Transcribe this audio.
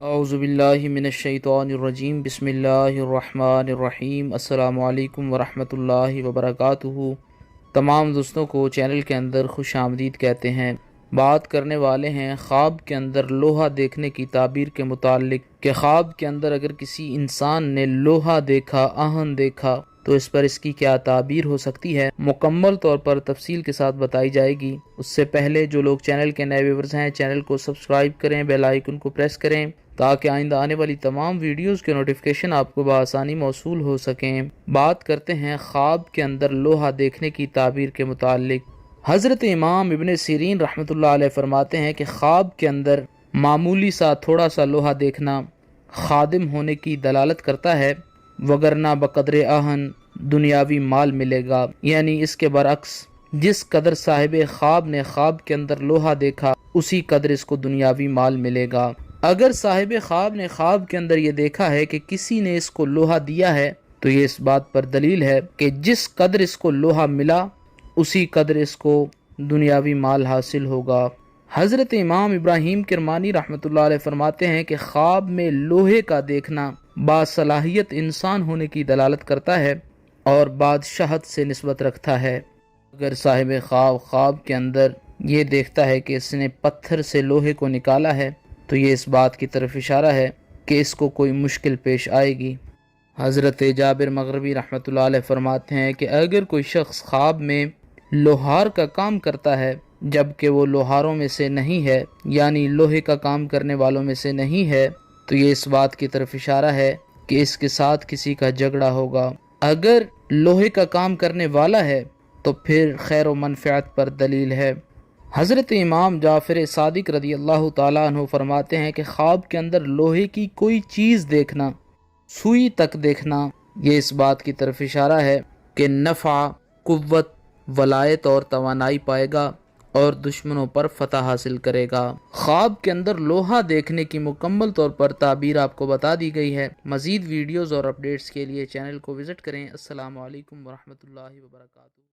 اعوذ باللہ من الشیطان الرجیم بسم اللہ الرحمن الرحیم السلام علیکم ورحمۃ اللہ وبرکاتہ۔ تمام دوستوں کو چینل کے اندر خوش آمدید کہتے ہیں۔ بات کرنے والے ہیں خواب کے اندر لوہا دیکھنے کی تعبیر کے متعلق کہ خواب کے اندر اگر کسی انسان نے لوہا دیکھا، آہن دیکھا تو اس پر اس کی کیا تعبیر ہو سکتی ہے، مکمل طور پر تفصیل کے ساتھ بتائی جائے گی۔ اس سے پہلے جو لوگ چینل کے نئے ویورز ہیں چینل کو سبسکرائب کریں، بیل آئیکن کو پریس کریں تاکہ آئندہ آنے والی تمام ویڈیوز کے نوٹیفیکیشن آپ کو بآسانی موصول ہو سکیں۔ بات کرتے ہیں خواب کے اندر لوہا دیکھنے کی تعبیر کے متعلق۔ حضرت امام ابن سیرین رحمۃ اللہ علیہ فرماتے ہیں کہ خواب کے اندر معمولی سا تھوڑا سا لوہا دیکھنا خادم ہونے کی دلالت کرتا ہے، وگرنہ بقدر آہن دنیاوی مال ملے گا۔ یعنی اس کے برعکس جس قدر صاحب خواب نے خواب کے اندر لوہا دیکھا اسی قدر اس کو دنیاوی مال ملے گا۔ اگر صاحب خواب نے خواب کے اندر یہ دیکھا ہے کہ کسی نے اس کو لوہا دیا ہے تو یہ اس بات پر دلیل ہے کہ جس قدر اس کو لوہا ملا اسی قدر اس کو دنیاوی مال حاصل ہوگا۔ حضرت امام ابراہیم کرمانی رحمۃ اللہ علیہ فرماتے ہیں کہ خواب میں لوہے کا دیکھنا باصلاحیت انسان ہونے کی دلالت کرتا ہے اور بادشاہت سے نسبت رکھتا ہے۔ اگر صاحب خواب کے اندر یہ دیکھتا ہے کہ اس نے پتھر سے لوہے کو نکالا ہے تو یہ اس بات کی طرف اشارہ ہے کہ اس کو کوئی مشکل پیش آئے گی۔ حضرت جابر مغربی رحمۃ اللہ علیہ فرماتے ہیں کہ اگر کوئی شخص خواب میں لوہار کا کام کرتا ہے جبکہ وہ لوہاروں میں سے نہیں ہے، یعنی لوہے کا کام کرنے والوں میں سے نہیں ہے، تو یہ اس بات کی طرف اشارہ ہے کہ اس کے ساتھ کسی کا جھگڑا ہوگا۔ اگر لوہے کا کام کرنے والا ہے تو پھر خیر و منفعت پر دلیل ہے۔ حضرت امام جعفر صادق رضی اللہ تعالیٰ عنہ فرماتے ہیں کہ خواب کے اندر لوہے کی کوئی چیز دیکھنا، سوئی تک دیکھنا، یہ اس بات کی طرف اشارہ ہے کہ نفع، قوت، ولایت اور توانائی پائے گا اور دشمنوں پر فتح حاصل کرے گا۔ خواب کے اندر لوہا دیکھنے کی مکمل طور پر تعبیر آپ کو بتا دی گئی ہے۔ مزید ویڈیوز اور اپڈیٹس کے لیے چینل کو وزٹ کریں۔ السلام علیکم ورحمۃ اللہ وبرکاتہ۔